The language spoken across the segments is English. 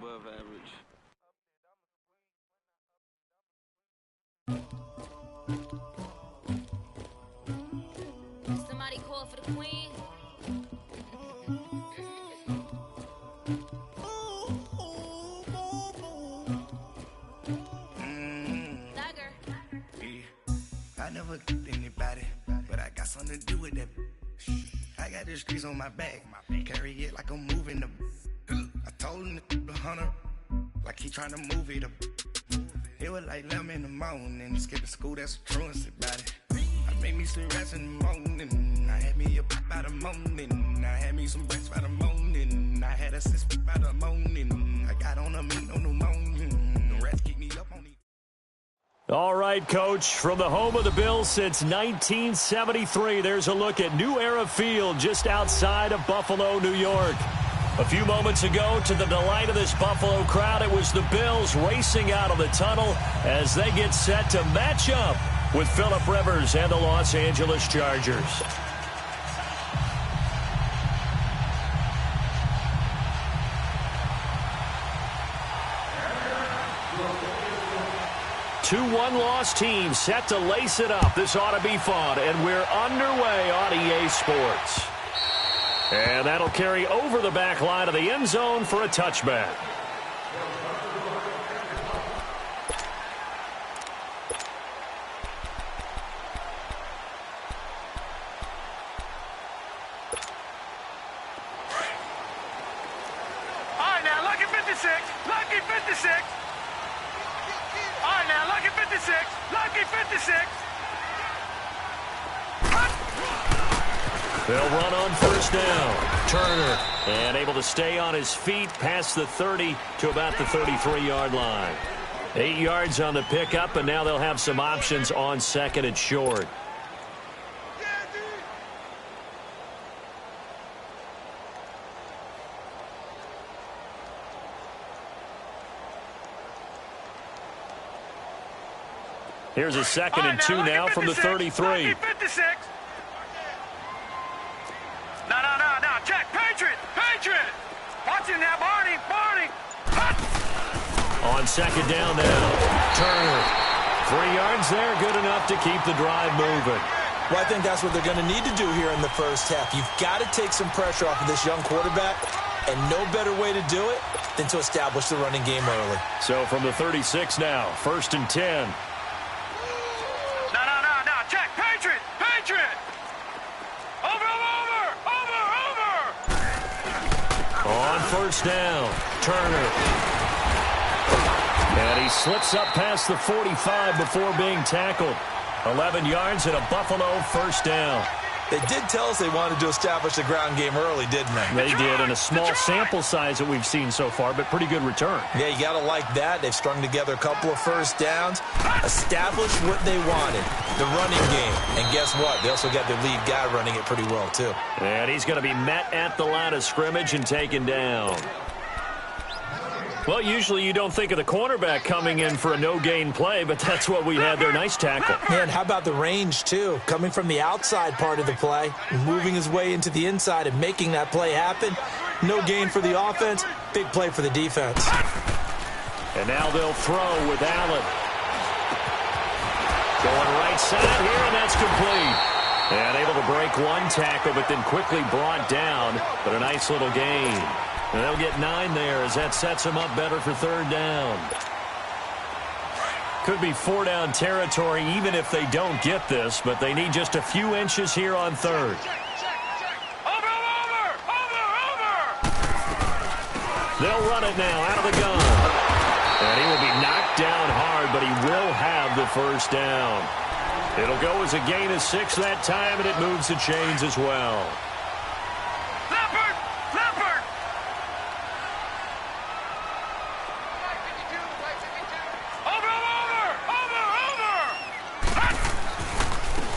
above average. Somebody call for the queen. I never killed anybody, but I got something to do with that. I got the streets on my back, carry it like I'm moving the. I told him the hunter, like he trying to move it up. It was like 11 in the morning, skipping school, that's a truancy about it. I made me some rest in the morning, I had me a by the morning, I had me some breaks by the morning, I had a sister by the morning, I got on a meat on the morning, the rest keep me up on it. All right, Coach, from the home of the Bills since 1973, there's a look at New Era Field just outside of Buffalo, New York. A few moments ago, to the delight of this Buffalo crowd, it was the Bills racing out of the tunnel as they get set to match up with Phillip Rivers and the Los Angeles Chargers. Two one-loss teams set to lace it up. This ought to be fun, and we're underway on EA Sports. And that'll carry over the back line of the end zone for a touchback. All right, now, lucky 56. Lucky 56. All right, now, lucky 56. Lucky 56. They'll run on first down. Turner. And able to stay on his feet past the 30 to about the 33-yard line. 8 yards on the pickup, and now they'll have some options on second and short. Here's a second and 2 now from the 33. No. Check. Patriot. Watch him now, Barney. On second down now. Turner. 3 yards there, good enough to keep the drive moving. Well, I think that's what they're going to need to do here in the first half. You've got to take some pressure off of this young quarterback, and no better way to do it than to establish the running game early. So from the 36 now, first and 10. No. Check. Patriot. Over. On first down, Turner. And he slips up past the 45 before being tackled. 11 yards and a Buffalo first down. They did tell us they wanted to establish the ground game early, didn't they? They did, and a small sample size that we've seen so far, but pretty good return. Yeah, you got to like that. They've strung together a couple of first downs, established what they wanted, the running game. And guess what? They also got their lead guy running it pretty well, too. And he's going to be met at the line of scrimmage and taken down. Well, usually you don't think of the cornerback coming in for a no-gain play, but that's what we had there. Nice tackle. And how about the range, too? Coming from the outside part of the play, moving his way into the inside and making that play happen. No gain for the offense, big play for the defense. And now they'll throw with Allen. Going right side here, and that's complete. And able to break one tackle, but then quickly brought down, but a nice little gain. And they'll get 9 there as that sets them up better for third down. Could be 4-down territory even if they don't get this, but they need just a few inches here on third. Over. They'll run it now out of the gun. And he will be knocked down hard, but he will have the first down. It'll go as a gain of 6 that time, and it moves the chains as well. Leopard.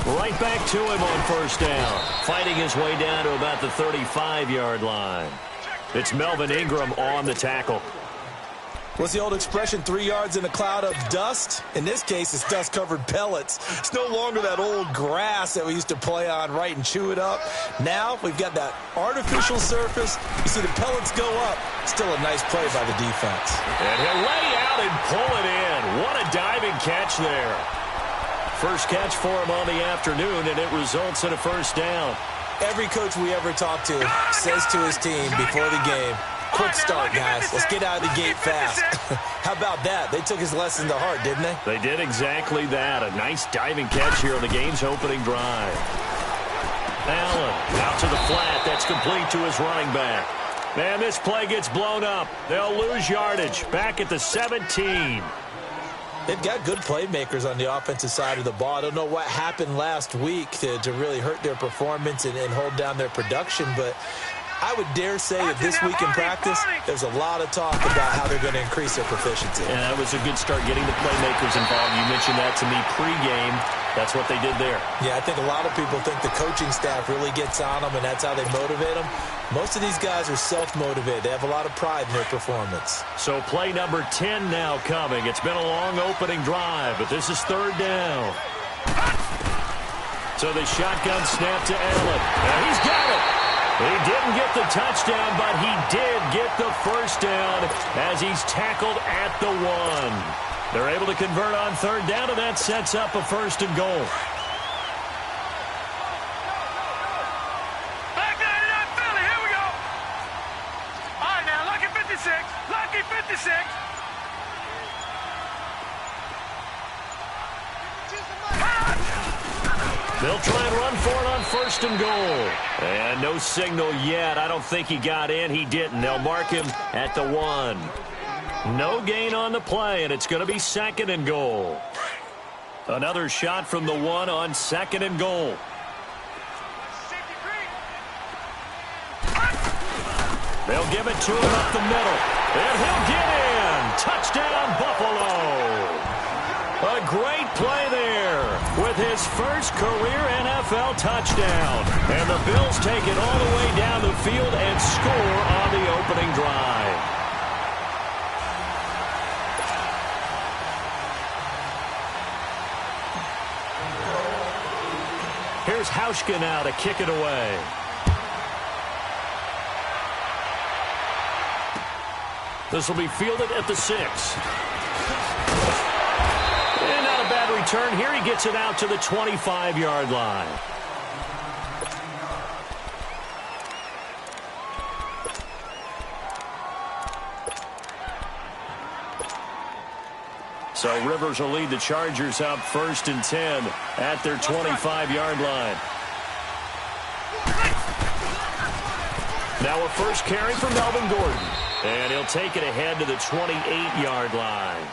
Right back to him on first down, fighting his way down to about the 35-yard line. It's Melvin Ingram on the tackle. What's the old expression, 3 yards in a cloud of dust? In this case, it's dust-covered pellets. It's no longer that old grass that we used to play on, right, and chew it up. Now we've got that artificial surface. You see the pellets go up. Still a nice play by the defense. And he'll lay out and pull it in. What a diving catch there. First catch for him on the afternoon, and it results in a first down. Every coach we ever talk to says to his team before the game, quick start, guys. Let's get out of the gate fast. How about that? They took his lesson to heart, didn't they? They did exactly that. A nice diving catch here on the game's opening drive. Allen out to the flat. That's complete to his running back. Man, this play gets blown up. They'll lose yardage. Back at the 17. They've got good playmakers on the offensive side of the ball. I don't know what happened last week to really hurt their performance and hold down their production, but I would dare say that this week in practice, there's a lot of talk about how they're going to increase their proficiency. And that was a good start getting the playmakers involved. You mentioned that to me pregame. That's what they did there. Yeah, I think a lot of people think the coaching staff really gets on them, and that's how they motivate them. Most of these guys are self-motivated. They have a lot of pride in their performance. So play number 10 now coming. It's been a long opening drive, but this is third down. So the shotgun snap to Allen. And he's got it. He didn't get the touchdown, but he did get the first down as he's tackled at the 1. They're able to convert on third down, and that sets up a first and goal. Back 99 Philly, here we go. All right, now, lucky 56. Lucky 56. They'll try and run for it on first and goal. And no signal yet. I don't think he got in. He didn't. They'll mark him at the 1. No gain on the play, and it's going to be second and goal. Another shot from the 1 on second and goal. They'll give it to him up the middle. And he'll get in. Touchdown, Buffalo. A great play there with his first career NFL touchdown. And the Bills take it all the way down the field and score on the opening drive. Here's Hauschka now to kick it away. This will be fielded at the 6. And not a bad return here. He gets it out to the 25-yard line. So Rivers will lead the Chargers up first and 10 at their 25-yard line. Now a first carry for Melvin Gordon. And he'll take it ahead to the 28-yard line.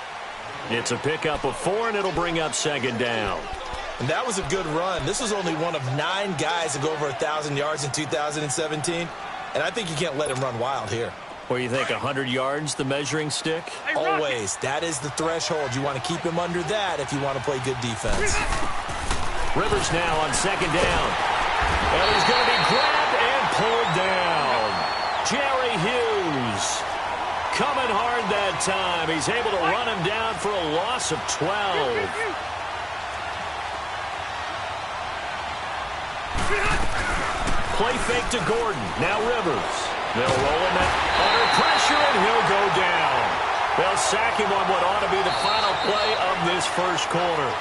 It's a pickup of 4, and it'll bring up second down. And that was a good run. This was only one of 9 guys to go over 1,000 yards in 2017. And I think you can't let him run wild here. What do you think, 100 yards, the measuring stick? Always. That is the threshold. You want to keep him under that if you want to play good defense. Rivers now on second down. And he's going to be grabbed and pulled down. Jerry Hughes coming hard that time. He's able to run him down for a loss of 12. Play fake to Gordon. Now Rivers. They'll roll him under pressure, and he'll go down. They'll sack him on what ought to be the final play of this first quarter.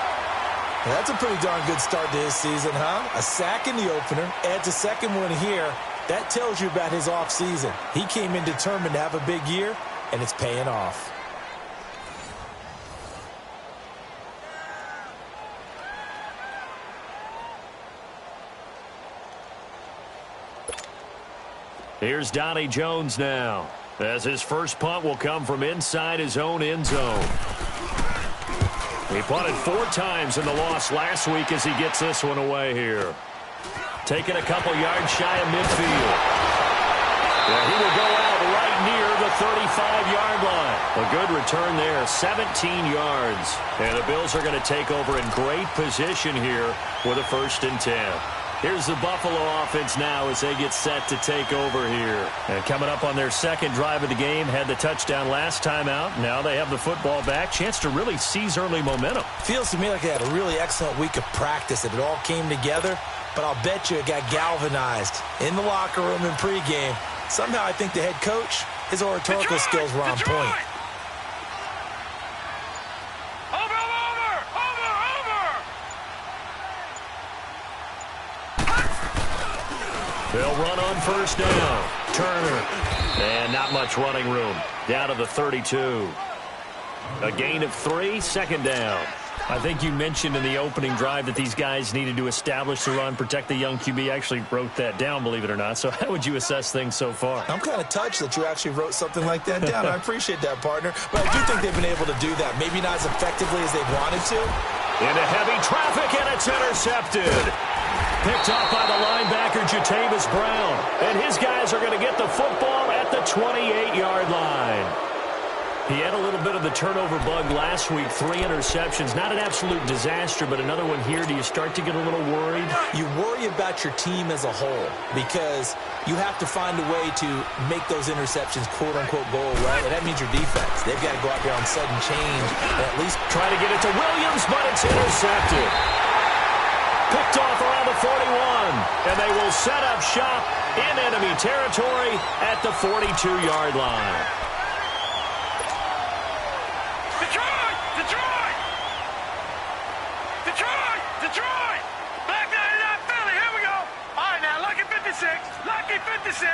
That's a pretty darn good start to his season, huh? A sack in the opener, adds a second one here. That tells you about his offseason. He came in determined to have a big year, and it's paying off. Here's Donnie Jones now, as his first punt will come from inside his own end zone. He punted 4 times in the loss last week as he gets this one away here. Taking a couple yards shy of midfield. Yeah, he will go out right near the 35-yard line. A good return there, 17 yards. And the Bills are going to take over in great position here with a 1st and 10. Here's the Buffalo offense now as they get set to take over here. And coming up on their second drive of the game, had the touchdown last time out. Now they have the football back. Chance to really seize early momentum. Feels to me like they had a really excellent week of practice. It all came together, but I'll bet you it got galvanized in the locker room in pregame. Somehow I think the head coach, his oratorical skills were on point. They'll run on first down. Turner. And not much running room. Down to the 32. A gain of 3, second down. I think you mentioned in the opening drive that these guys needed to establish the run, protect the young QB. Actually wrote that down, believe it or not. So how would you assess things so far? I'm kind of touched that you actually wrote something like that down. I appreciate that, partner. But I do think they've been able to do that. Maybe not as effectively as they wanted to. Into heavy traffic, and it's intercepted. Picked off by the linebacker, Jatavis Brown. And his guys are going to get the football at the 28-yard line. He had a little bit of the turnover bug last week, 3 interceptions. Not an absolute disaster, but another one here. Do you start to get a little worried? You worry about your team as a whole because you have to find a way to make those interceptions, quote-unquote, go away. And that means your defense. They've got to go out there on sudden change and at least try to get it to Williams, but it's intercepted. Picked off around the 41, and they will set up shop in enemy territory at the 42-yard line. Detroit! Black 99 Philly, here we go. All right, now, lucky 56. Lucky 56.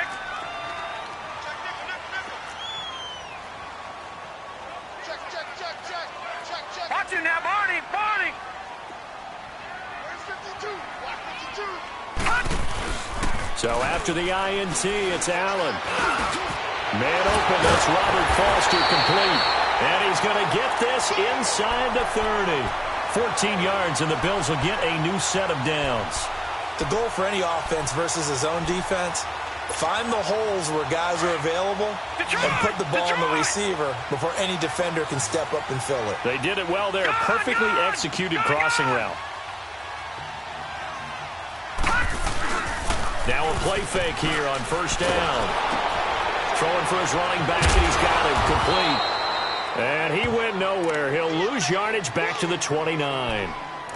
Check. Watch it now, Barney. Where's 52? Black 52. So after the INT, it's Allen. Man open, that's Robert Foster complete. And he's going to get this inside the 30. 14 yards, and the Bills will get a new set of downs. The goal for any offense versus his own defense, find the holes where guys are available and put the ball on the receiver before any defender can step up and fill it. They did it well there. Perfectly executed crossing route. Now a play fake here on first down. Throwing for his running back, and he's got him complete. And he went nowhere. He'll lose yardage back to the 29.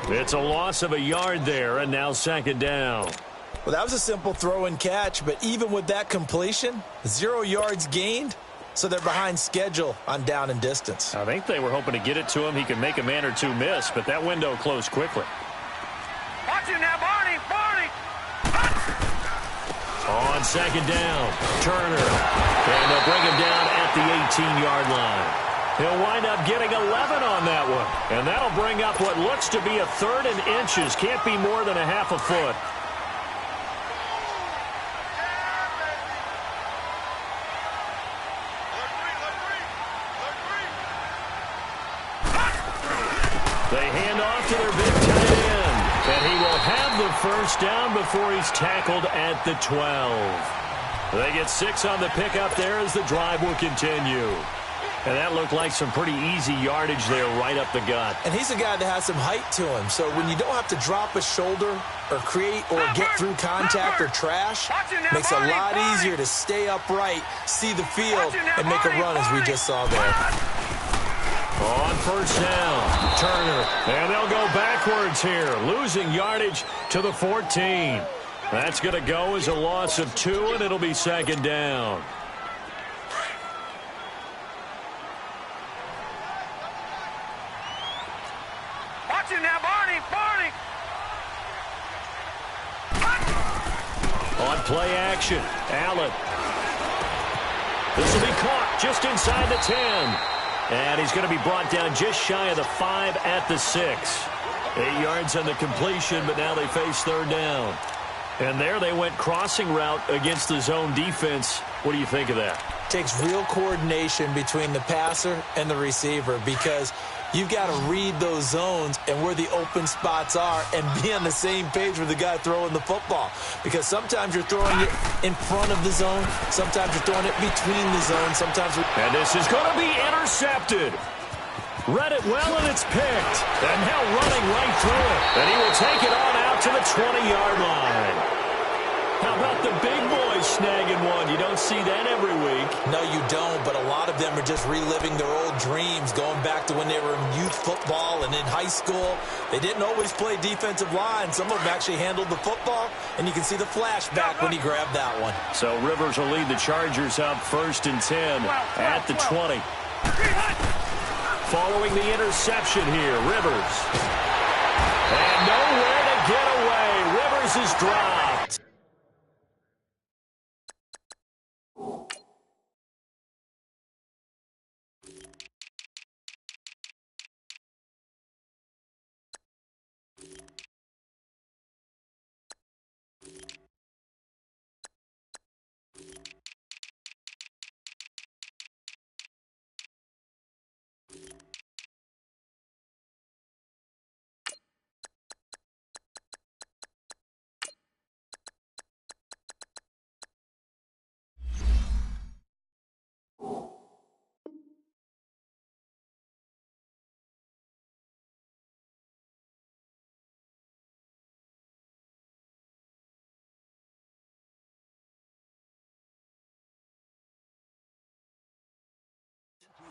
It's a loss of a yard there, and now second down. Well, that was a simple throw and catch, but even with that completion, 0 yards gained, so they're behind schedule on down and distance. I think they were hoping to get it to him. He could make a man or two miss, but that window closed quickly. Watch it now, Barney. On second down, Turner. And they'll bring him down at the 18-yard line. He'll wind up getting 11 on that one. And that'll bring up what looks to be a 3rd and inches. Can't be more than a half a foot. They hand off to their big tight end. And he will have the first down before he's tackled at the 12. They get 6 on the pickup there as the drive will continue. And that looked like some pretty easy yardage there right up the gut. And he's a guy that has some height to him. So when you don't have to drop a shoulder or create or get through contact or trash, makes it a lot easier to stay upright, see the field, and make a run as we just saw there. On first down, Turner. And they'll go backwards here, losing yardage to the 14. That's going to go as a loss of 2, and it'll be second down. Watch it now, Barney. On play action, Allen. This will be caught just inside the 10. And he's going to be brought down just shy of the 5 at the 6. 8 yards on the completion, but now they face third down. And there they went crossing route against the zone defense. What do you think of that? Takes real coordination between the passer and the receiver because you've got to read those zones and where the open spots are and be on the same page with the guy throwing the football. Because sometimes you're throwing it in front of the zone. Sometimes you're throwing it between the zones. And this is going to be intercepted. Read it well, and it's picked. And now running right through it. And he will take it on out to the 20-yard line. How about the big boys snagging one? You don't see that every week. No, you don't, but a lot of them are just reliving their old dreams, going back to when they were in youth football and in high school. They didn't always play defensive line. Some of them actually handled the football, and you can see the flashback when he grabbed that one. So Rivers will lead the Chargers up 1st and 10 at the 20. Following the interception here, Rivers. And nowhere to get away. Rivers is dropped.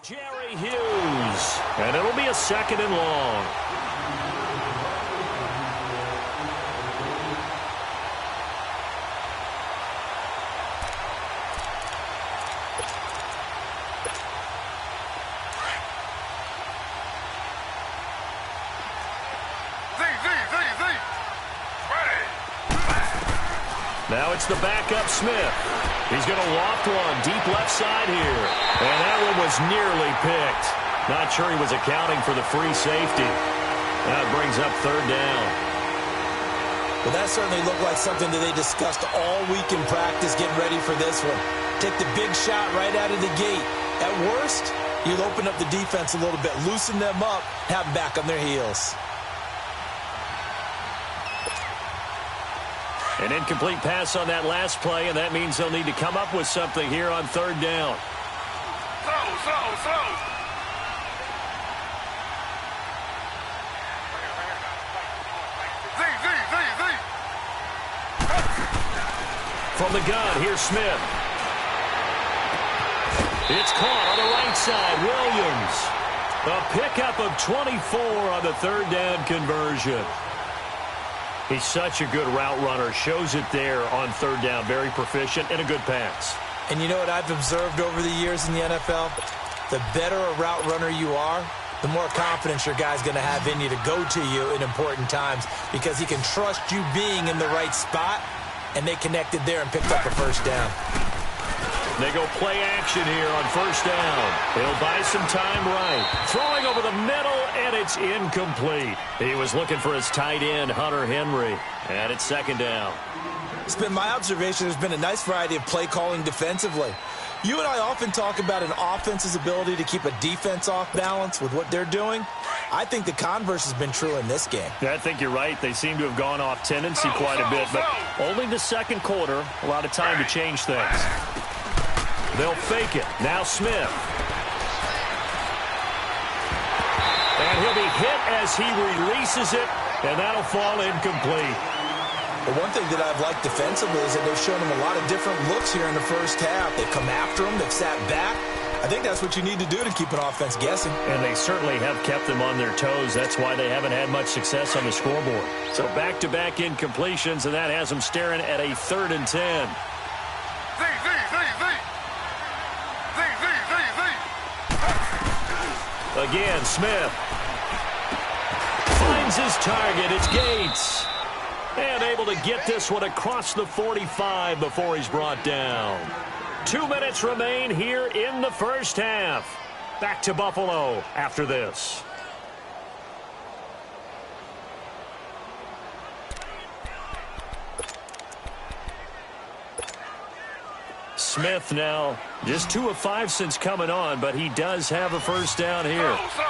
Jerry Hughes. And it'll be a 2nd and long. Now it's the backup Smith. He's going to loft one deep left side here. And that one was nearly picked. Not sure he was accounting for the free safety. That brings up 3rd down. Well, that certainly looked like something that they discussed all week in practice getting ready for this one. Take the big shot right out of the gate. At worst, you'll open up the defense a little bit, loosen them up, have them back on their heels. An incomplete pass on that last play, and that means they'll need to come up with something here on 3rd down. From the gun, here's Smith. It's caught on the right side. Williams. A pickup of 24 on the 3rd down conversion. He's such a good route runner. Shows it there on 3rd down. Very proficient and a good pass. And you know what I've observed over the years in the NFL? The better a route runner you are, the more confidence your guy's going to have in you to go to you in important times because he can trust you being in the right spot, and they connected there and picked up a 1st down. They go play action here on 1st down. He'll buy some time right. Throwing over the middle, and it's incomplete. He was looking for his tight end, Hunter Henry. And it's 2nd down. It's been my observation there's been a nice variety of play calling defensively. You and I often talk about an offense's ability to keep a defense off balance with what they're doing. I think the converse has been true in this game. I think you're right. They seem to have gone off tendency quite a bit, but only the 2nd quarter, a lot of time to change things. They'll fake it. Now Smith. And he'll be hit as he releases it, and that'll fall incomplete. But one thing that I've liked defensively is that they've shown him a lot of different looks here in the 1st half. They've come after him. They've sat back. I think that's what you need to do to keep an offense guessing. And they certainly have kept them on their toes. That's why they haven't had much success on the scoreboard. So back-to-back incompletions, and that has them staring at a 3rd and 10. Again, Smith finds his target. It's Gates. And able to get this one across the 45 before he's brought down. 2 minutes remain here in the 1st half. Back to Buffalo after this. Smith now just 2 of 5 since coming on, but he does have a 1st down here. Slow.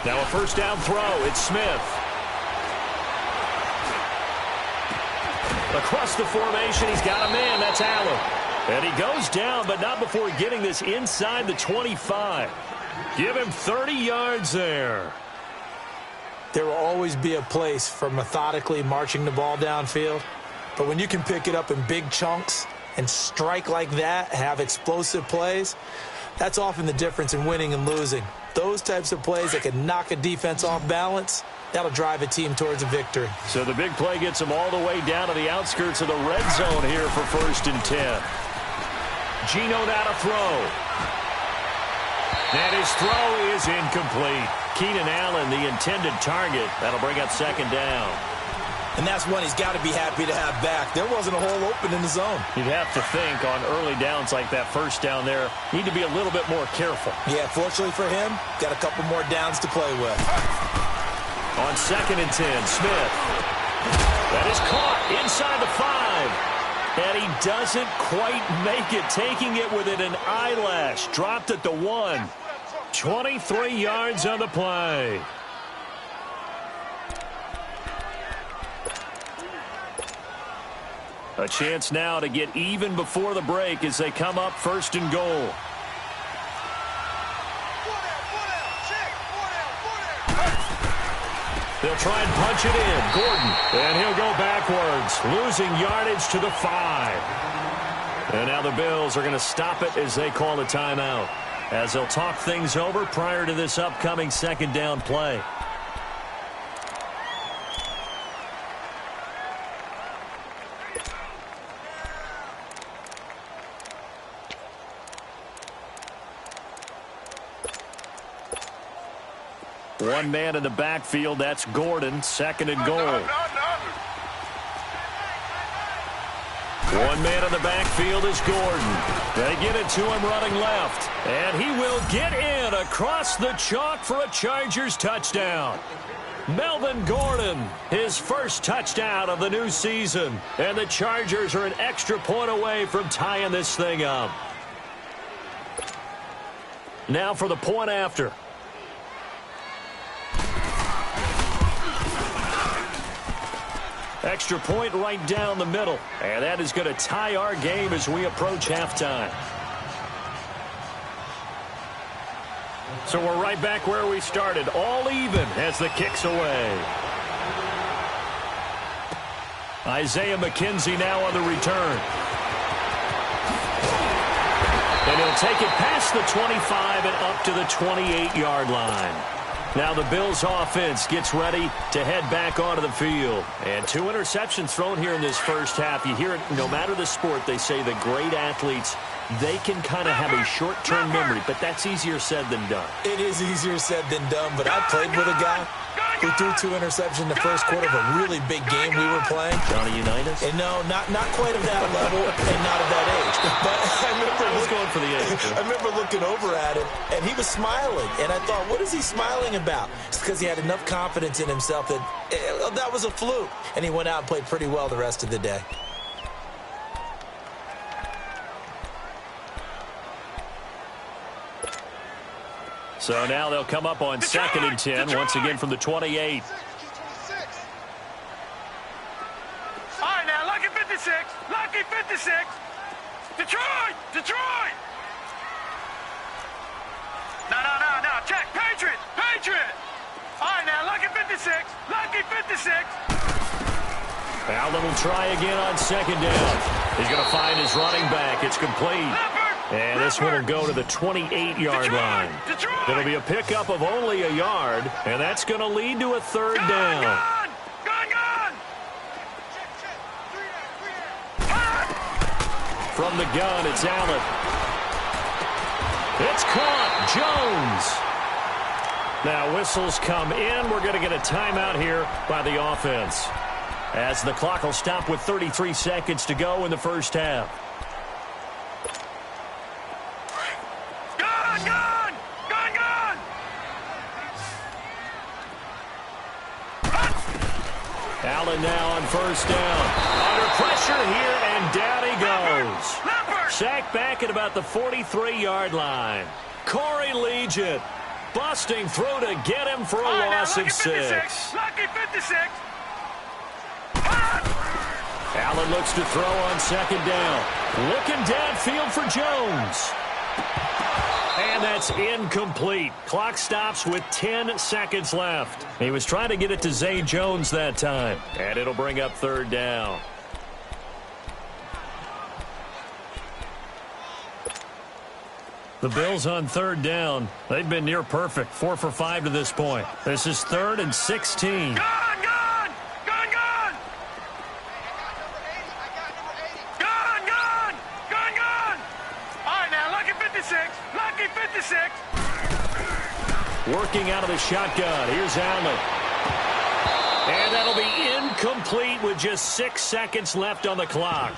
Now a 1st down throw. It's Smith. Across the formation, he's got a man. That's Allen. And he goes down, but not before getting this inside the 25. Give him 30 yards there. There will always be a place for methodically marching the ball downfield. But when you can pick it up in big chunks and strike like that, have explosive plays, that's often the difference in winning and losing. Those types of plays that can knock a defense off balance, that'll drive a team towards a victory. So the big play gets him all the way down to the outskirts of the red zone here for 1st and 10. Gino now to throw. And his throw is incomplete. Keenan Allen, the intended target. That'll bring up 2nd down. And that's one he's got to be happy to have back. There wasn't a hole open in the zone. You'd have to think on early downs like that 1st down there, need to be a little bit more careful. Yeah, fortunately for him, got a couple more downs to play with. On 2nd and 10, Smith. That is caught inside the 5. And he doesn't quite make it, taking it within an eyelash. Dropped at the 1. 23 yards on the play. A chance now to get even before the break as they come up 1st and goal. They'll try and punch it in. Gordon. And he'll go backwards, losing yardage to the 5. And now the Bills are going to stop it as they call a timeout, as they'll talk things over prior to this upcoming 2nd down play. One man in the backfield, that's Gordon, 2nd and goal. One man in the backfield is Gordon. They get it to him running left. And he will get in across the chalk for a Chargers touchdown. Melvin Gordon, his 1st touchdown of the new season. And the Chargers are an extra point away from tying this thing up. Now for the point after. Extra point right down the middle. And that is going to tie our game as we approach halftime. So we're right back where we started. All even as the kick's away. Isaiah McKenzie now on the return. And he'll take it past the 25 and up to the 28-yard line. Now the Bills offense gets ready to head back onto the field. And 2 interceptions thrown here in this 1st half. You hear it, no matter the sport, they say the great athletes, they can kind of have a short-term memory, but that's easier said than done. It is easier said than done, but I played with a guy who threw 2 interceptions in the 1st quarter of a really big game we were playing. Johnny Unitas? And no, not quite of that level and not of that age. But I was going for the age. I remember looking over at him, and he was smiling. And I thought, what is he smiling about? It's because he had enough confidence in himself that that was a fluke. And he went out and played pretty well the rest of the day. So now they'll come up on 2nd and 10, once again from the 28. All right, now, lucky 56. Lucky 56. Detroit! Detroit! No. Check. Patriot! Patriot! All right, now, lucky 56. Lucky 56. Allen will try again on 2nd down. He's going to find his running back. It's complete. And this one will go to the 28-yard line. It'll be a pickup of only a yard, and that's going to lead to a 3rd down. Gone! From the gun, it's Allen. It's caught. Jones. Now whistles come in. We're going to get a timeout here by the offense, as the clock will stop with 33 seconds to go in the 1st half. Gone! Allen now on 1st down. Under pressure here, and down he goes. Sacked back at about the 43-yard line. Corey Legent busting through to get him for a loss of 6. Lucky 56. Allen looks to throw on second down. Looking downfield for Jones. And that's incomplete. Clock stops with 10 seconds left. He was trying to get it to Zay Jones that time. And it'll bring up third down. The Bills on third down. They've been near perfect. 4 for 5 to this point. This is 3rd and 16. Gone! Gone! Gone! Gone! Gone! Gone! Gone! Gone! All right, now, lucky 56. Lucky 56. Working out of the shotgun. Here's Allen. And that'll be incomplete with just 6 seconds left on the clock.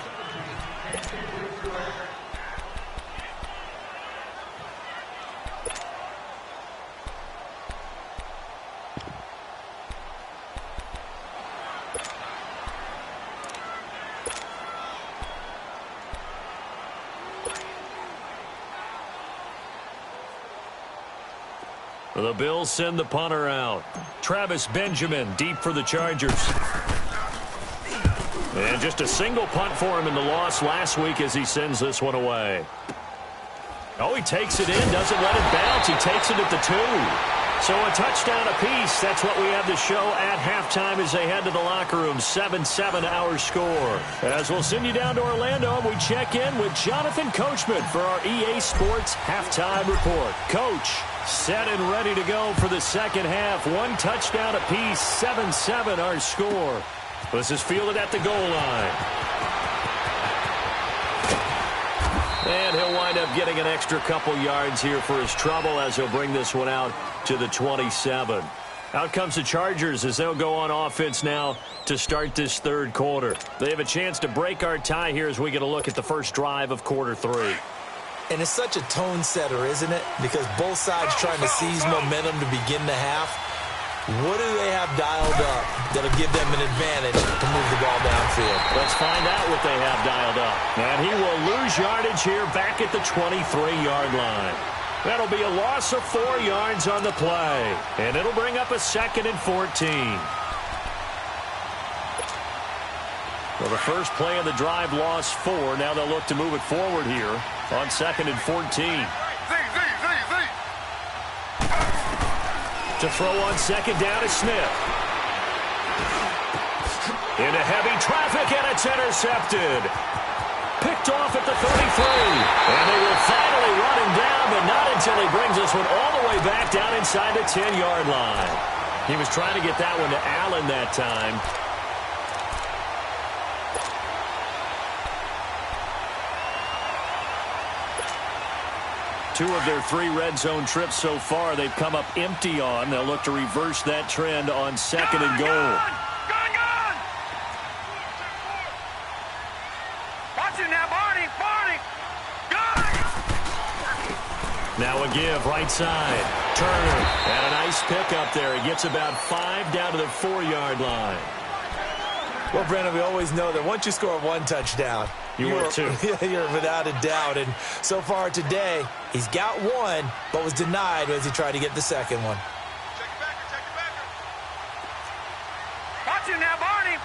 The Bills send the punter out. Travis Benjamin deep for the Chargers. And just a single punt for him in the loss last week as he sends this one away. Oh, he takes it in, doesn't let it bounce. He takes it at the 2. So a touchdown apiece. That's what we have to show at halftime as they head to the locker room. 7-7 our score. As we'll send you down to Orlando, and we check in with Jonathan Coachman for our EA Sports Halftime Report. Coach, set and ready to go for the second half. 1 touchdown apiece, 7-7 our score. This is fielded at the goal line. And he'll wind up getting an extra couple yards here for his trouble as he'll bring this one out to the 27. Out comes the Chargers as they'll go on offense now to start this third quarter. They have a chance to break our tie here as we get a look at the first drive of quarter 3. And it's such a tone setter, isn't it? Because both sides trying to seize momentum to begin the half. What do they have dialed up that'll give them an advantage to move the ball downfield? Let's find out what they have dialed up. And he will lose yardage here back at the 23-yard line. That'll be a loss of 4 yards on the play. And it'll bring up a 2nd and 14. Well, the first play of the drive lost 4. Now they'll look to move it forward here on 2nd and 14. To throw on second down is Smith. Into heavy traffic, and it's intercepted. Picked off at the 33. And they will finally run him down, but not until he brings this one all the way back down inside the 10-yard line. He was trying to get that one to Allen that time. Two of their 3 red zone trips so far, they've come up empty on. They'll look to reverse that trend on 2nd and goal. Gone! Watch it now, Barney! Gone! Now a give, right side. Turner, and a nice pickup there. He gets about 5 down to the 4-yard line. Well, Brandon, we always know that once you score 1 touchdown, you're 2. You're without a doubt. And so far today, he's got 1, but was denied as he tried to get the second one. Check it back. Watch it now, Barney!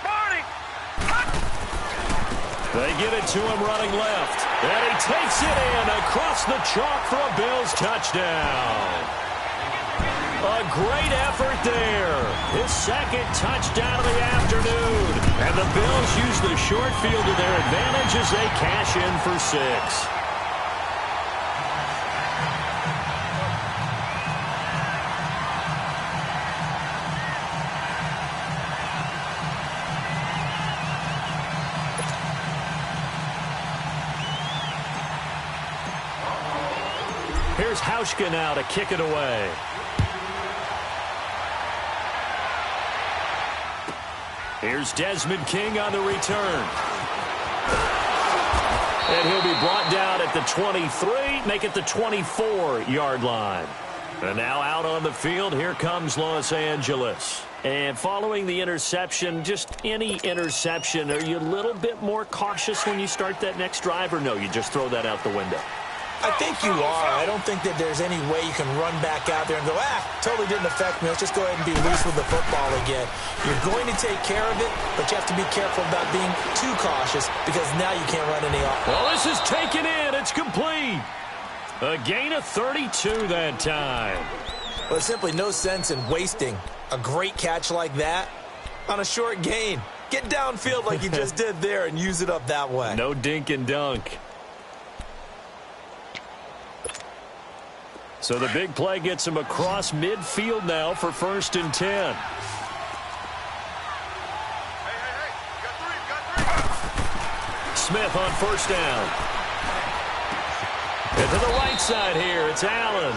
They get it to him running left. And he takes it in across the chalk for a Bills touchdown. A great effort there. His 2nd touchdown of the afternoon. And the Bills use the short field to their advantage as they cash in for 6. Here's Hauschka now to kick it away. Here's Desmond King on the return. And he'll be brought down at the 23, make it the 24-yard line. And now out on the field, here comes Los Angeles. And following the interception, just any interception, are you a little bit more cautious when you start that next drive, or no, you just throw that out the window? I think you are. I don't think that there's any way you can run back out there and go, totally didn't affect me. Let's just go ahead and be loose with the football again. You're going to take care of it, but you have to be careful about being too cautious because now you can't run any off. Well, this is taken in. It's complete. A gain of 32 that time. Well, there's simply no sense in wasting a great catch like that on a short gain. Get downfield like you just did there and use it up that way. No dink and dunk. So the big play gets him across midfield now for 1st and 10. Smith on 1st down. And to the right side here, it's Allen.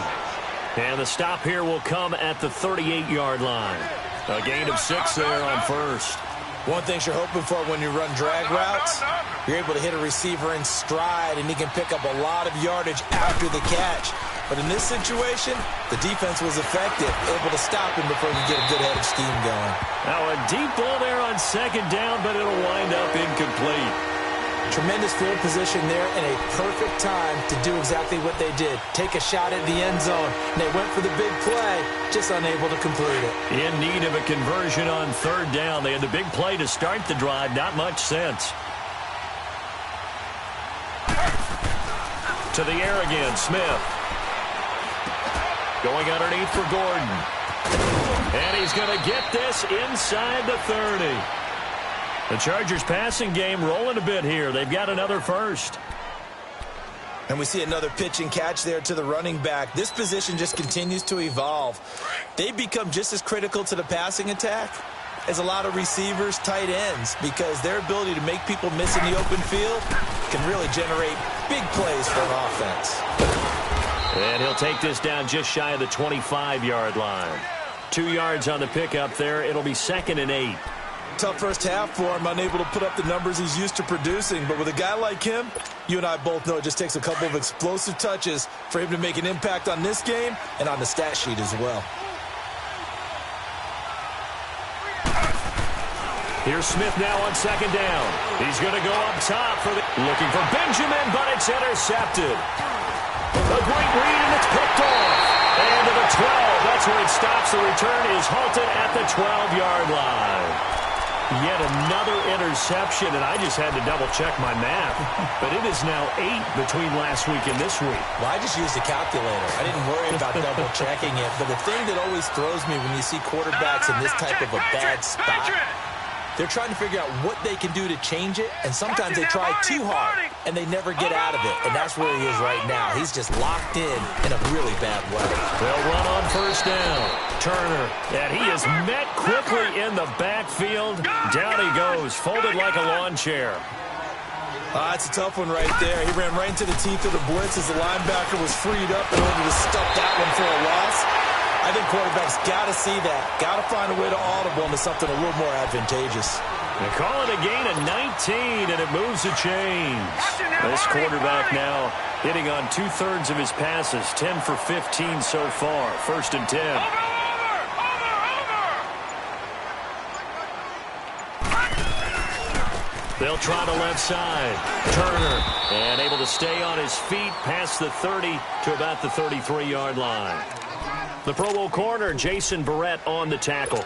And the stop here will come at the 38-yard line. A gain of 6 there on 1st. One thing you're hoping for when you run drag routes, you're able to hit a receiver in stride, and he can pick up a lot of yardage after the catch. But in this situation, the defense was effective, able to stop him before he could get a good head of steam going. Now a deep ball there on 2nd down, but it'll wind up incomplete. Tremendous field position there and a perfect time to do exactly what they did. Take a shot at the end zone. And they went for the big play, just unable to complete it. In need of a conversion on 3rd down. They had the big play to start the drive. Not much sense. To the air again, Smith. Going underneath for Gordon. And he's going to get this inside the 30. The Chargers passing game rolling a bit here. They've got another 1st. And we see another pitch and catch there to the running back. This position just continues to evolve. They've become just as critical to the passing attack as a lot of receivers, tight ends, because their ability to make people miss in the open field can really generate big plays for an offense. And he'll take this down just shy of the 25-yard line. 2 yards on the pickup there. It'll be 2nd and 8. Tough first half for him, unable to put up the numbers he's used to producing. But with a guy like him, you and I both know it just takes a couple of explosive touches for him to make an impact on this game and on the stat sheet as well. Here's Smith now on 2nd down. He's going to go up top for looking for Benjamin, but it's intercepted. A great read, and it's picked off. And to the 12. That's where it stops. The return is halted at the 12-yard line. Yet another interception, and I just had to double-check my math. But it is now 8 between last week and this week. Well, I just used a calculator. I didn't worry about double-checking it. But the thing that always throws me when you see quarterbacks in this type of a bad spot, they're trying to figure out what they can do to change it, and sometimes they try too hard, and they never get out of it. And that's where he is right now. He's just locked in a really bad way. They'll run on 1st down. Turner, and he is met quickly in the backfield. Down he goes, folded like a lawn chair. That's a tough one right there. He ran right into the teeth of the blitz as the linebacker was freed up in order to stuff that one for a loss. I think quarterbacks got to see that. Got to find a way to audible into something a little more advantageous. They call it a gain of 19, and it moves the chains. This quarterback now hitting on 2/3 of his passes, 10 for 15 so far. 1st and 10. They'll try the left side. Turner, and able to stay on his feet past the 30 to about the 33-yard line. The Pro Bowl corner, Jason Barrett, on the tackle.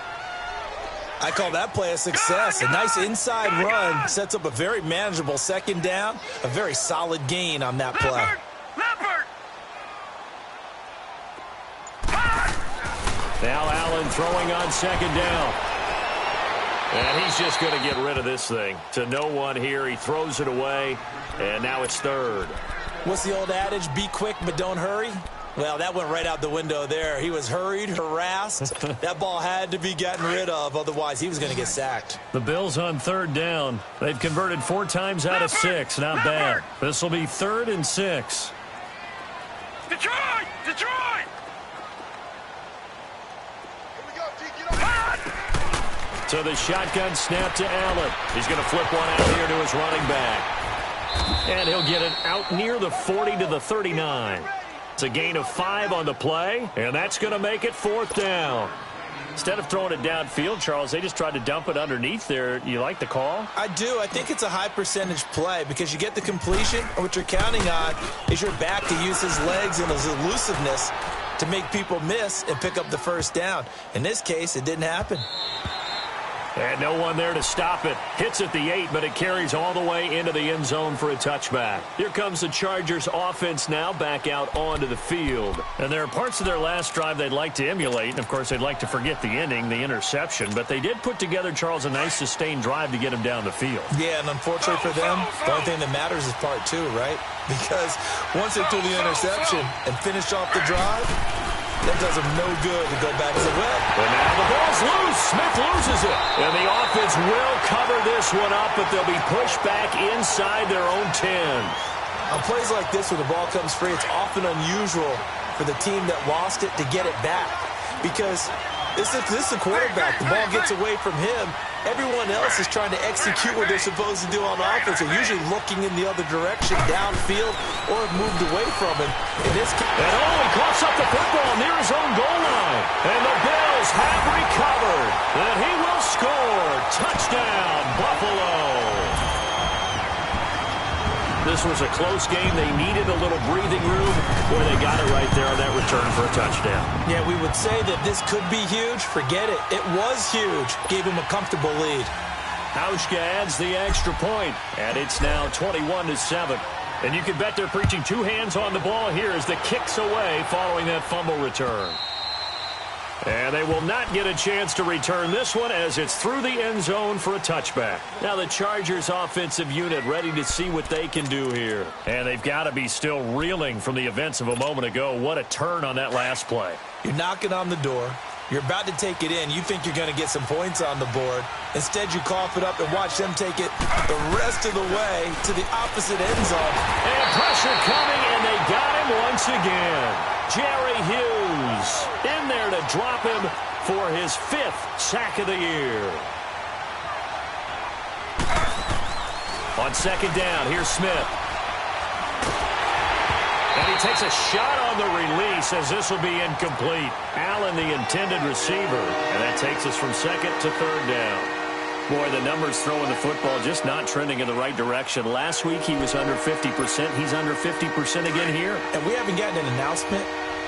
I call that play a success. A nice inside run sets up a very manageable 2nd down. A very solid gain on that play. Now Allen throwing on 2nd down. And he's just going to get rid of this thing. To no one here. He throws it away. And now it's 3rd. What's the old adage? Be quick, but don't hurry. Well, that went right out the window there. He was hurried, harassed. That ball had to be gotten rid of. Otherwise, he was going to get sacked. The Bills on 3rd down. They've converted 4 times out of 6. Not bad. This will be 3rd and 6. Detroit! Detroit! So the shotgun snap to Allen. He's going to flip one out here to his running back. And he'll get it out near the 40 to the 39. It's a gain of 5 on the play, and that's going to make it 4th down. Instead of throwing it downfield, Charles, they just tried to dump it underneath there. You like the call? I do. I think it's a high percentage play because you get the completion, and what you're counting on is your back to use his legs and his elusiveness to make people miss and pick up the first down. In this case, it didn't happen. And no one there to stop it. Hits at the 8, but it carries all the way into the end zone for a touchback. Here comes the Chargers offense now back out onto the field. And there are parts of their last drive they'd like to emulate. And, of course, they'd like to forget the ending, the interception. But they did put together, Charles, a nice sustained drive to get him down the field. Yeah, and unfortunately for them, the only thing that matters is part 2, right? Because once they threw the interception and finished off the drive, that does them no good to go back and say, well. And now the ball's loose. Smith loses it. And the offense will cover this one up, but they'll be pushed back inside their own 10. On plays like this, when the ball comes free, it's often unusual for the team that lost it to get it back. Because this is the quarterback. The ball gets away from him. Everyone else is trying to execute what they're supposed to do on offense. They're usually looking in the other direction, downfield, or have moved away from it. In this case, and he coughs up the football near his own goal line. And the Bills have recovered. And he will score. Touchdown, Buffalo. This was a close game. They needed a little breathing room. Boy, they got it right there on that return for a touchdown. Yeah, we would say that this could be huge. Forget it. It was huge. Gave him a comfortable lead. Hauschka adds the extra point, and it's now 21-7. And you can bet they're preaching 2 hands on the ball here as the kick's away following that fumble return. And they will not get a chance to return this one as it's through the end zone for a touchback. Now the Chargers offensive unit ready to see what they can do here. And they've got to be still reeling from the events of a moment ago. What a turn on that last play. You're knocking on the door. You're about to take it in. You think you're going to get some points on the board. Instead, you cough it up and watch them take it the rest of the way to the opposite end zone. And pressure coming, and they got him once again. Jerry Hughes in there to drop him for his 5th sack of the year. On second down, here's Smith. And he takes a shot on the release as this will be incomplete. Allen, the intended receiver. And that takes us from second to third down. Boy, the numbers throwing the football just not trending in the right direction. Last week he was under 50%. He's under 50% again here. And we haven't gotten an announcement,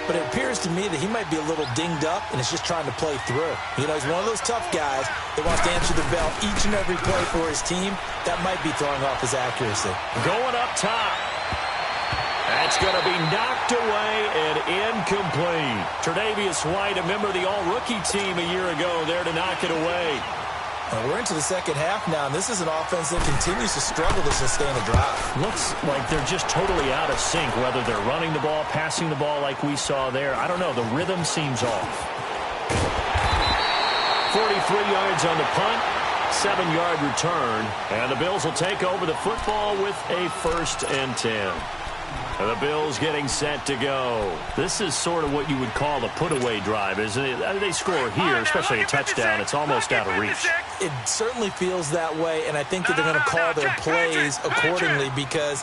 but it appears to me that he might be a little dinged up and is just trying to play through. You know, he's one of those tough guys that wants to answer the bell each and every play for his team. That might be throwing off his accuracy. Going up top. That's going to be knocked away and incomplete. Tre'Davious White, a member of the all-rookie team a year ago, there to knock it away. Well, we're into the second half now, and this is an offense that continues to struggle to sustain a drive. Looks like they're just totally out of sync, whether they're running the ball, passing the ball like we saw there. I don't know. The rhythm seems off. 43 yards on the punt, 7-yard return, and the Bills will take over the football with a 1st and 10. And the Bills getting set to go. This is sort of what you would call a put-away drive, isn't it? They score here, especially a touchdown. It's almost out of reach. It certainly feels that way, and I think that they're going to call their plays accordingly because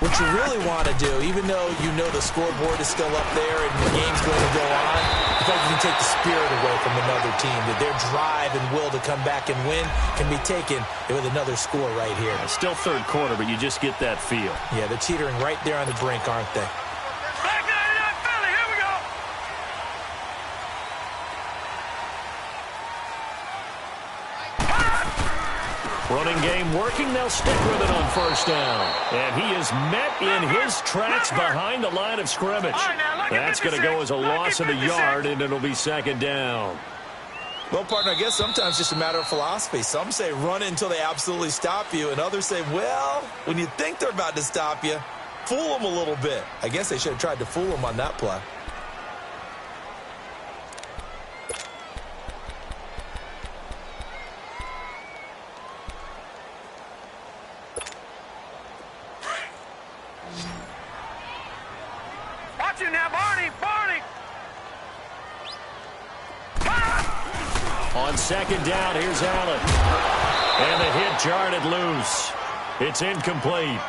what you really want to do, even though you know the scoreboard is still up there and the game's going to go on, I think you can take the spirit away from another team, that their drive and will to come back and win can be taken with another score right here. It's still third quarter, but you just get that feel. Yeah, they're teetering right there on the brink, aren't they? Back 99 Philly, here we go. Running game working. They'll stick with it on 1st down. And he is met in his tracks behind the line of scrimmage. That's going to go as a loss of a yard, and it'll be 2nd down. Well, partner, I guess sometimes it's just a matter of philosophy. Some say run until they absolutely stop you, and others say, well, when you think they're about to stop you, fool them a little bit. I guess they should have tried to fool them on that play. Watch it now, Barney. On 2nd down, here's Allen. And the hit jarred it loose. It's incomplete.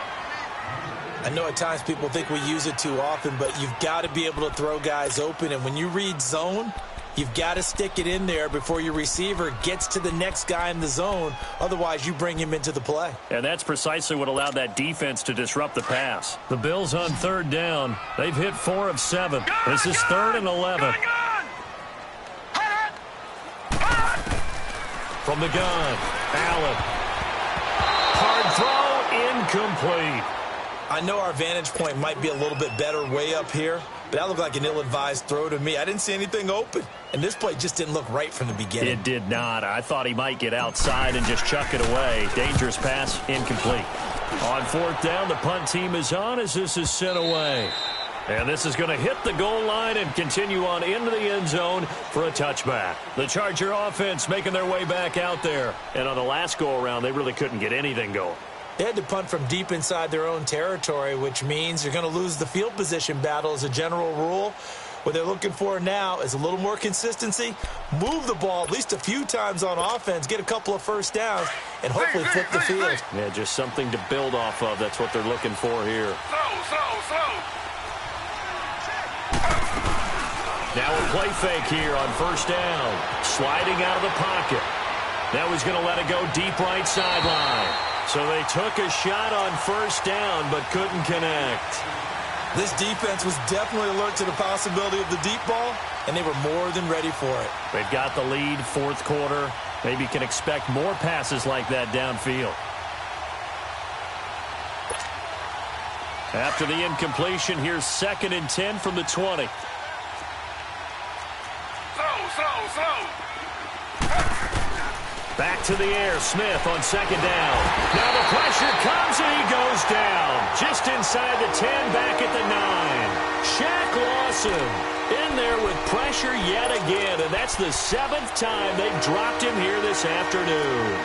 I know at times people think we use it too often, but you've got to be able to throw guys open. And when you read zone, You've got to stick it in there before your receiver gets to the next guy in the zone. Otherwise, you bring him into the play. And that's precisely what allowed that defense to disrupt the pass. The Bills on third down. They've hit 4 of 7. This is 3rd and 11. From the gun, Allen. Hard throw, incomplete. I know our vantage point might be a little bit better way up here, but that looked like an ill-advised throw to me. I didn't see anything open, and this play just didn't look right from the beginning. It did not. I thought he might get outside and just chuck it away. Dangerous pass, incomplete. On 4th down, the punt team is on as this is sent away. And this is going to hit the goal line and continue on into the end zone for a touchback. The Charger offense making their way back out there. And on the last go-around, they really couldn't get anything going. They had to punt from deep inside their own territory, which means you're going to lose the field position battle as a general rule. What they're looking for now is a little more consistency, move the ball at least a few times on offense, get a couple of first downs, and hopefully flip the field. Yeah, just something to build off of. That's what they're looking for here. Slow. Now a play fake here on 1st down. Sliding out of the pocket. Now he's going to let it go deep right sideline. So they took a shot on 1st down but couldn't connect. This defense was definitely alert to the possibility of the deep ball, and they were more than ready for it. They've got the lead, 4th quarter. Maybe can expect more passes like that downfield. After the incompletion, here's 2nd and 10 from the 20. Slow. Back to the air, Smith on 2nd down. Now the pressure comes and he goes down. Just inside the 10, back at the 9. Shaq Lawson in there with pressure yet again, and that's the 7th time they've dropped him here this afternoon.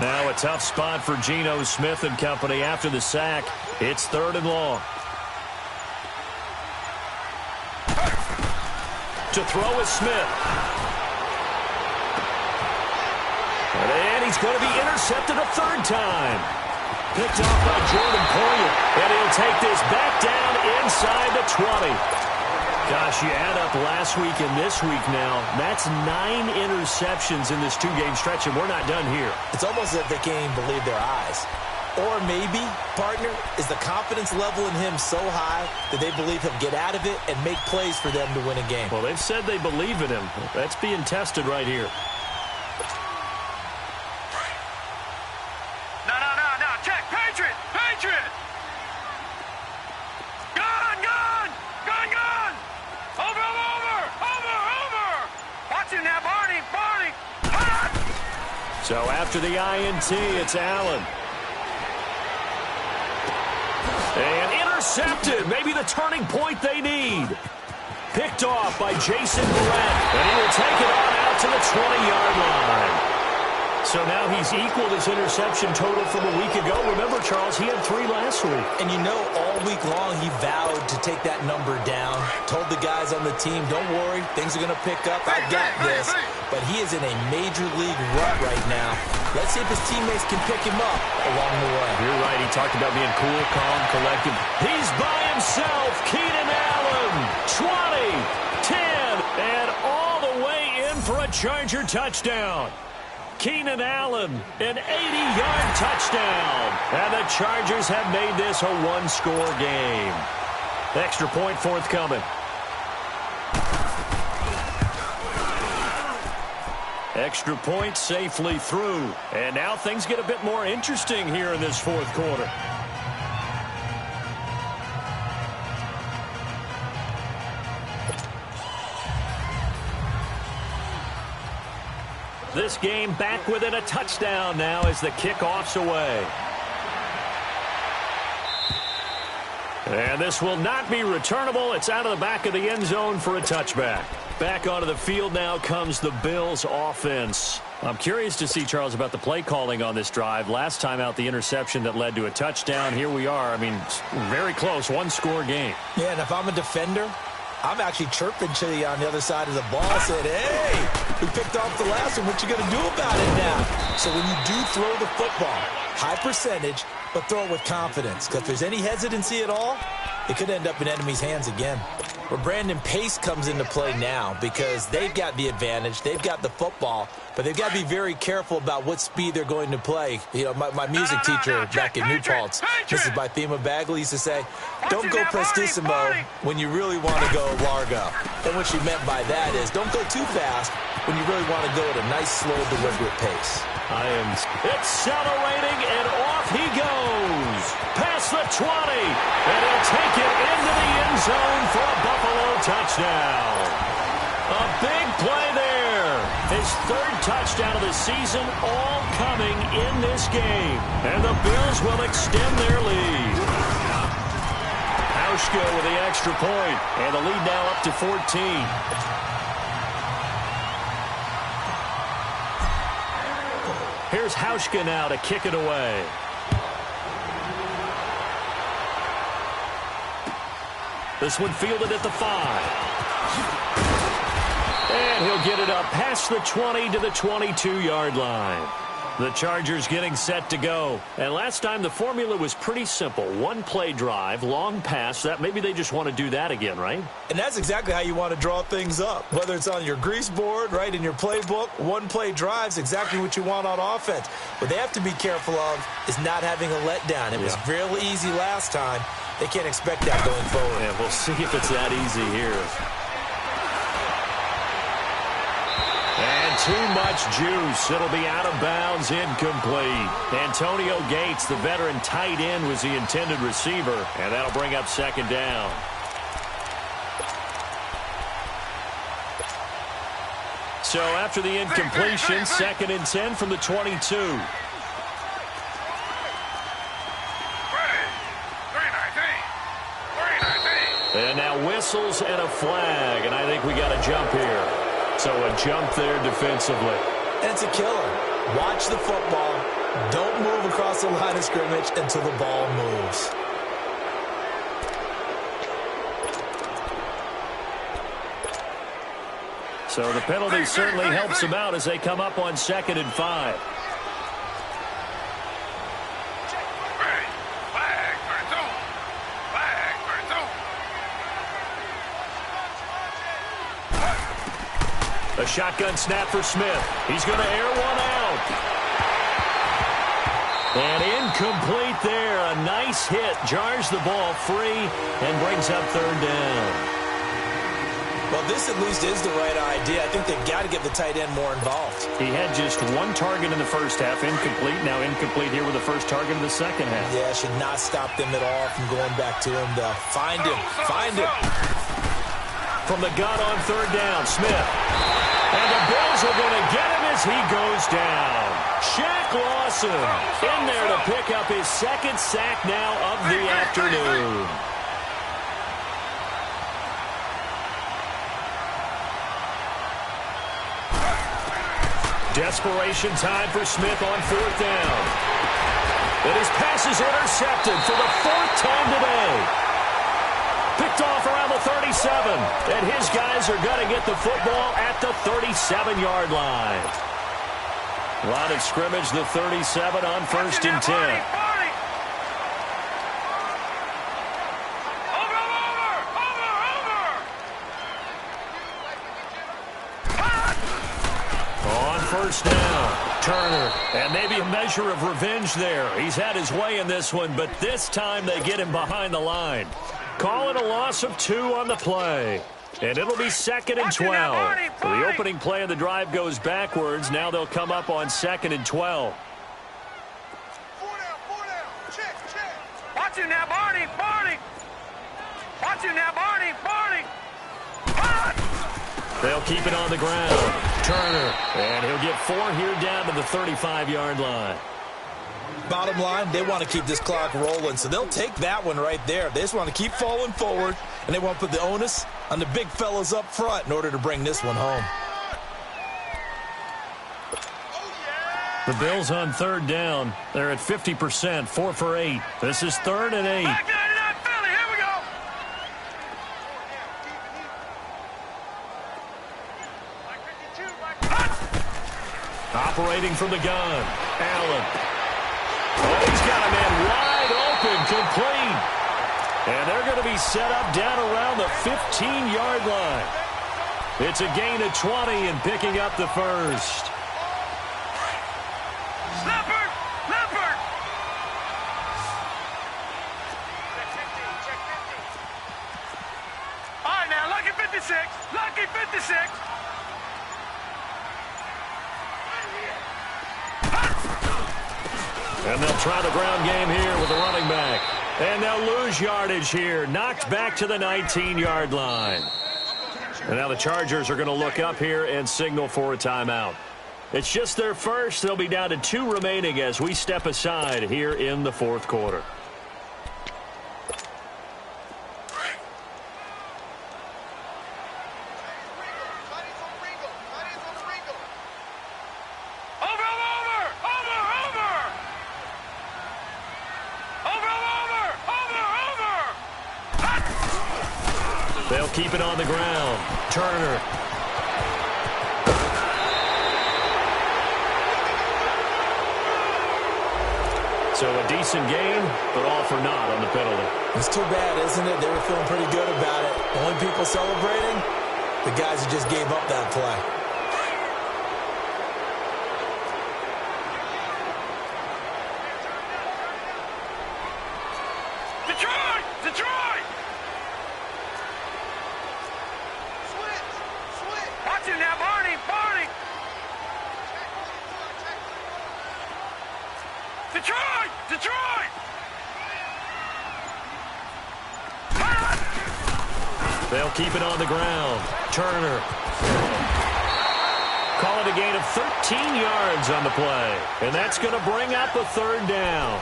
Now a tough spot for Geno Smith and company after the sack. It's 3rd and long. To throw is Smith. And he's going to be intercepted a 3rd time. Picked off by Jordan Poyer. And he'll take this back down inside the 20. Gosh, you add up last week and this week now. That's 9 interceptions in this 2-game stretch, and we're not done here. It's almost as if they can't even believe their eyes. Or maybe, partner, is the confidence level in him so high that they believe he'll get out of it and make plays for them to win a game. Well, they've said they believe in him. That's being tested right here. No. Check. Patriot. Gun. Over. Watch him now, Barney. So after the INT, it's Allen. And intercepted. Maybe the turning point they need. Picked off by Jason Barrett. And he will take it on out to the 20-yard line. So now he's equaled his interception total from a week ago. Remember, Charles, he had 3 last week. And you know, all week long he vowed to take that number down. Told the guys on the team, don't worry, things are going to pick up. I got this. But he is in a major league rut right now. Let's see if his teammates can pick him up along the way. You're right. He talked about being cool, calm, collected. He's by himself. Keenan Allen, 20, 10, and all the way in for a Charger touchdown. Keenan Allen, an 80-yard touchdown. And the Chargers have made this a 1-score game. Extra point forthcoming. Extra point safely through. And now things get a bit more interesting here in this 4th quarter. This game back within a touchdown now as the kickoff's away. And this will not be returnable. It's out of the back of the end zone for a touchback. Back onto the field now comes the Bills offense. I'm curious to see, Charles, about the play calling on this drive. Last time out, the interception that led to a touchdown. Here we are. I mean, very close, 1-score game. Yeah, and if I'm a defender, I'm actually chirping to you on the other side of the ball. I said, hey, we picked off the last one. What you going to do about it now? So when you do throw the football, high percentage, but throw it with confidence. Because if there's any hesitancy at all, it could end up in enemy's hands again. Where Brandon, pace comes into play now because they've got the advantage. They've got the football, but they've got to be very careful about what speed they're going to play. You know, my music teacher back in New Paltz, Mrs. Bythema Bagley, used to say, don't go prestissimo when you really want to go largo. And what she meant by that is don't go too fast when you really want to go at a nice, slow, deliberate pace. Accelerating, and off he goes. Past the 20, and he'll take it into the end zone for a Buffalo touchdown. A big play there. His third touchdown of the season, all coming in this game. And the Bills will extend their lead. Hauschka with the extra point, and the lead now up to 14. Here's Hauschka now to kick it away. This one fielded at the 5. And he'll get it up past the 20 to the 22-yard line. The Chargers getting set to go. And last time the formula was pretty simple. One play drive, long pass. That maybe they just want to do that again, right? And that's exactly how you want to draw things up. Whether it's on your grease board, right, in your playbook, one play drive's exactly what you want on offense. What they have to be careful of is not having a letdown. It was real easy last time. They can't expect that going forward. Yeah, we'll see if it's that easy here. And too much juice. It'll be out of bounds, incomplete. Antonio Gates, the veteran tight end, was the intended receiver, and that'll bring up second down. So after the incompletion, 2nd and 10 from the 22. And now whistles and a flag, and I think we got a jump here. So a jump there defensively. And it's a killer. Watch the football. Don't move across the line of scrimmage until the ball moves. So the penalty certainly helps them out as they come up on 2nd and 5. A shotgun snap for Smith. He's going to air one out. And incomplete there. A nice hit. Jars the ball free and brings up 3rd down. Well, this at least is the right idea. I think they've got to get the tight end more involved. He had just one target in the first half. Incomplete. Now incomplete here with the first target in the second half. Yeah, should not stop them at all from going back to him to find him. Find him. From the gun on 3rd down, Smith. And the Bills are going to get him as he goes down. Shaq Lawson in there to pick up his 2nd sack now of the afternoon. Desperation time for Smith on 4th down. And his pass is intercepted for the 4th time today. Picked off around the 37. And his guys are going to get the football at the 37-yard line. Line of scrimmage, the 37 on 1st and 10. On 1st down, Turner. And maybe a measure of revenge there. He's had his way in this one, but this time they get him behind the line. Call it a loss of 2 on the play. And it'll be 2nd and 12. So the opening play of the drive goes backwards. Now they'll come up on 2nd and 12. Watch him now, Barney. Watch him now, Barney. They'll keep it on the ground. Turner. And he'll get 4 here down to the 35-yard line. Bottom line, they want to keep this clock rolling, so they'll take that one right there. They just want to keep falling forward, and they want to put the onus on the big fellas up front in order to bring this one home. The Bills on 3rd down. They're at 50%, 4 for 8. This is 3rd and 8. Back 99, Philly. Here we go. Operating from the gun, Allen. got a man wide open, complete. And they're going to be set up down around the 15-yard line. It's a gain of 20 and picking up the first. Leopard! Leopard! All right, now, lucky 56. Lucky 56. And they'll try the ground game here with the running back. And they'll lose yardage here. Knocked back to the 19-yard line. And now the Chargers are going to look up here and signal for a timeout. It's just their first. They'll be down to 2 remaining as we step aside here in the fourth quarter. They'll keep it on the ground. Turner. So a decent game, but all for naught on the penalty. It's too bad, isn't it? They were feeling pretty good about it. The only people celebrating, the guys who just gave up that play. Detroit! Detroit! Watch it now, Barney! Barney! Detroit! Detroit! They'll keep it on the ground. Turner. Call it a gain of 13 yards on the play. And that's going to bring up a third down.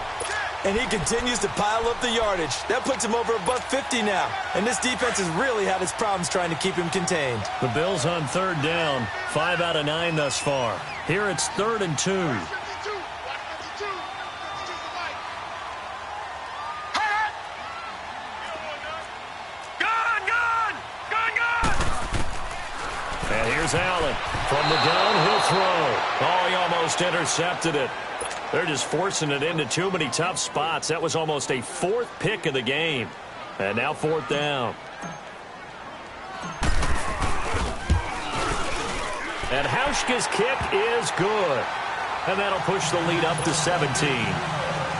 And he continues to pile up the yardage. That puts him over $150 now. And this defense has really had its problems trying to keep him contained. The Bills on third down. 5 out of 9 thus far. Here it's 3rd and 2. And here's Allen from the downhill throw. Oh, he almost intercepted it. They're just forcing it into too many tough spots. That was almost a 4th pick of the game. And now 4th down. And Hauschka's kick is good. And that'll push the lead up to 17.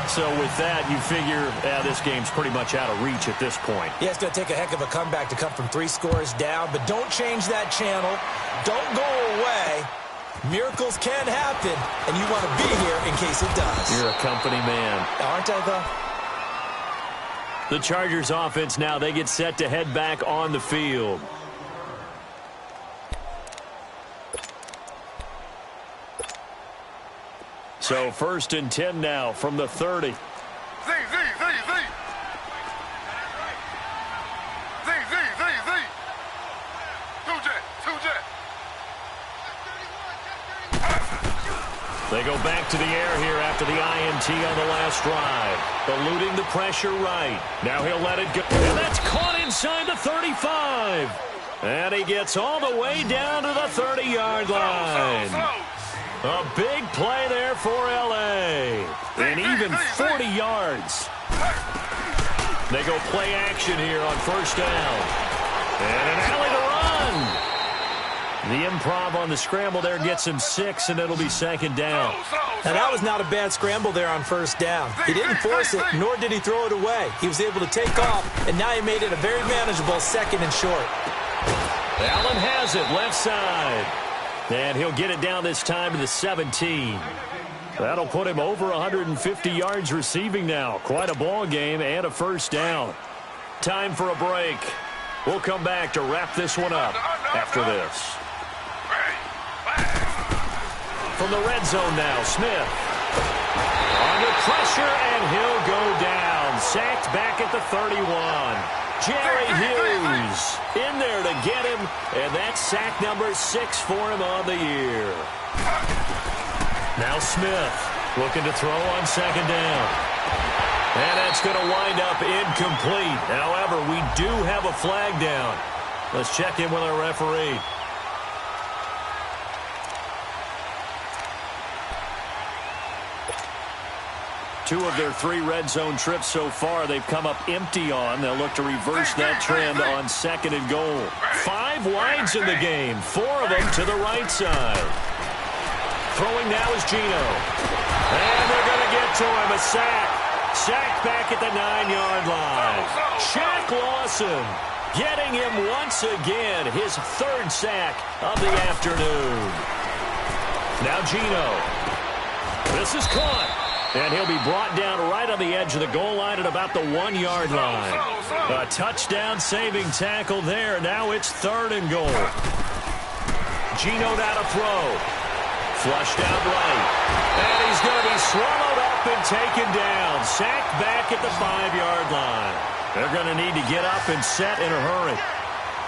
So with that, you figure this game's pretty much out of reach at this point. Yeah, it's going to take a heck of a comeback to come from 3 scores down, but don't change that channel. Don't go away. Miracles can happen, and you want to be here in case it does. You're a company man. Aren't I, though? The Chargers offense now, they get set to head back on the field. So 1st and 10 now from the 30. Z. They go back to the air here after the INT on the last drive. Eluding the pressure right. Now he'll let it go. And that's caught inside the 35. And he gets all the way down to the 30-yard line. A big play there for L.A. And even 40 yards. They go play action here on 1st down. And an alley to run. The improv on the scramble there gets him 6, and it'll be 2nd down. Now, that was not a bad scramble there on 1st down. He didn't force it, nor did he throw it away. He was able to take off, and now he made it a very manageable 2nd and short. Allen has it left side. And he'll get it down this time to the 17. That'll put him over 150 yards receiving now. Quite a ball game and a 1st down. Time for a break. We'll come back to wrap this one up after this. From the red zone now, Smith. Under pressure, and he'll go down. Sacked back at the 31. Jerry Hughes in there to get him, and that's sack number 6 for him on the year. Now Smith looking to throw on 2nd down. And that's going to wind up incomplete. However, we do have a flag down. Let's check in with our referee. 2 of their 3 red zone trips so far they've come up empty on. They'll look to reverse that trend on 2nd and goal. 5 wides in the game, 4 of them to the right side. Throwing now is Geno. And they're going to get to him, a sack. Sack back at the 9-yard line. Shaq Lawson getting him once again, his 3rd sack of the afternoon. Now Geno. This is caught. And he'll be brought down right on the edge of the goal line at about the 1-yard line. A touchdown-saving tackle there. Now it's 3rd and goal. Geno now to throw. Flushed out right. And he's going to be swallowed up and taken down. Sacked back at the 5-yard line. They're going to need to get up and set in a hurry.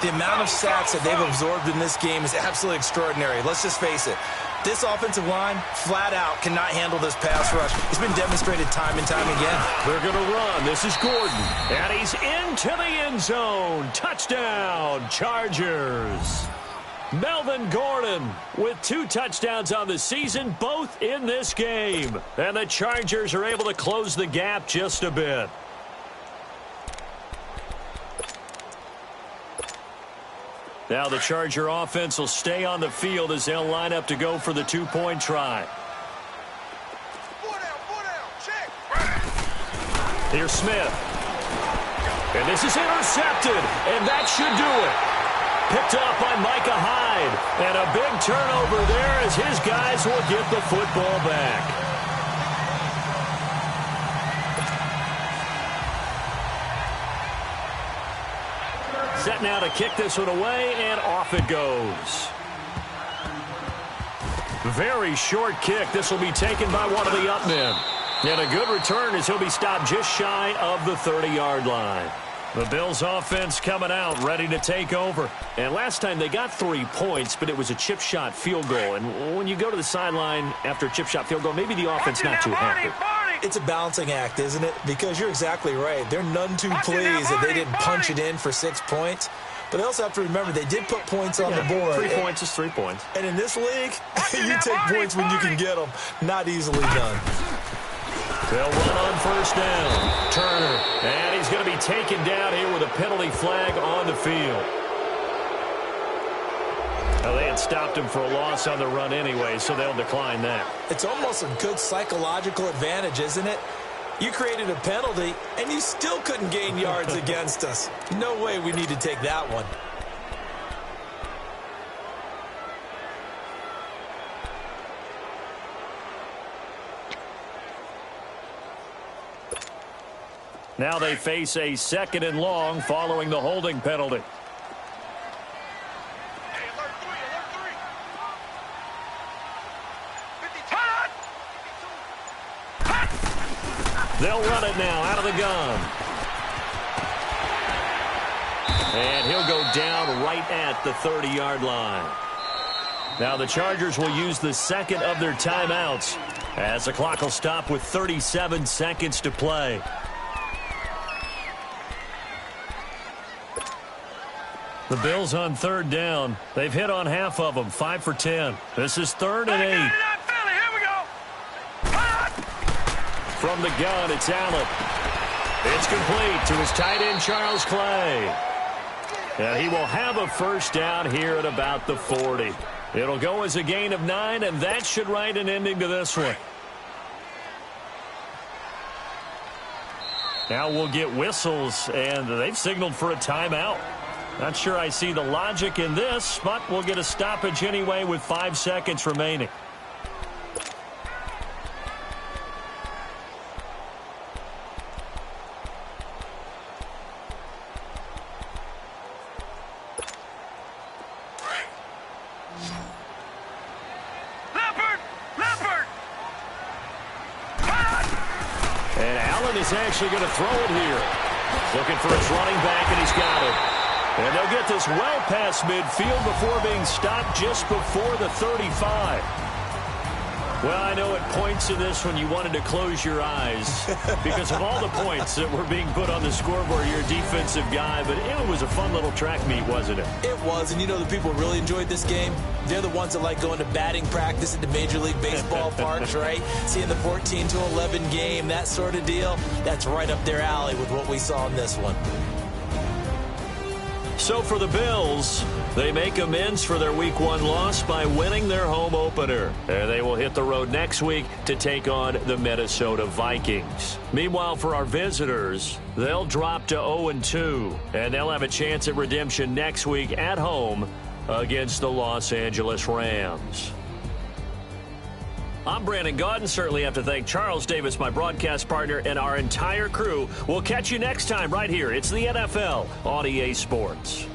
The amount of sacks that they've absorbed in this game is absolutely extraordinary. Let's just face it. This offensive line, flat out, cannot handle this pass rush. It's been demonstrated time and time again. They're going to run. This is Gordon. And he's into the end zone. Touchdown, Chargers. Melvin Gordon with 2 touchdowns on the season, both in this game. And the Chargers are able to close the gap just a bit. Now the Charger offense will stay on the field as they'll line up to go for the 2-point try. Here's Smith. And this is intercepted, and that should do it. Picked up by Micah Hyde. And a big turnover there as his guys will get the football back. Set now to kick this one away, and off it goes. Very short kick. This will be taken by one of the up men. And a good return as he'll be stopped just shy of the 30-yard line. The Bills offense coming out, ready to take over. And last time they got 3 points, but it was a chip shot field goal. And when you go to the sideline after a chip shot field goal, maybe the offense not too happy. It's a balancing act, isn't it? Because you're exactly right. They're none too pleased that they didn't punch it in for 6 points. But they also have to remember they did put points on the board. 3 points is 3 points. And in this league, you take points when you can get them. Not easily done. They'll run on 1st down. Turner. And he's going to be taken down here with a penalty flag on the field. Well, they had stopped him for a loss on the run anyway, so they'll decline that. It's almost a good psychological advantage, isn't it? You created a penalty, and you still couldn't gain yards against us. No way we need to take that one. Now they face a 2nd and long following the holding penalty. They'll run it now out of the gun. And he'll go down right at the 30-yard line. Now the Chargers will use the 2nd of their timeouts as the clock will stop with 37 seconds to play. The Bills on 3rd down. They've hit on half of them, 5 for 10. This is 3rd and 8. From the gun, it's Allen. It's complete to his tight end, Charles Clay. And he will have a 1st down here at about the 40. It'll go as a gain of 9, and that should write an ending to this one. Now we'll get whistles, and they've signaled for a timeout. Not sure I see the logic in this, but we'll get a stoppage anyway with 5 seconds remaining. And Allen is actually going to throw it here. Looking for his running back, and he's got it. And they'll get this well past midfield before being stopped just before the 35. Well, I know at points in this one you wanted to close your eyes because of all the points that were being put on the scoreboard. You're a defensive guy, but it was a fun little track meet, wasn't it? It was, and you know the people who really enjoyed this game? They're the ones that like going to batting practice at the Major League Baseball parks, right? Seeing the 14-11 game, that sort of deal. That's right up their alley with what we saw in this one. So for the Bills, they make amends for their Week 1 loss by winning their home opener. And they will hit the road next week to take on the Minnesota Vikings. Meanwhile, for our visitors, they'll drop to 0-2, and they'll have a chance at redemption next week at home against the Los Angeles Rams. I'm Brandon Gaudin. Certainly have to thank Charles Davis, my broadcast partner, and our entire crew. We'll catch you next time right here. It's the NFL on EA Sports.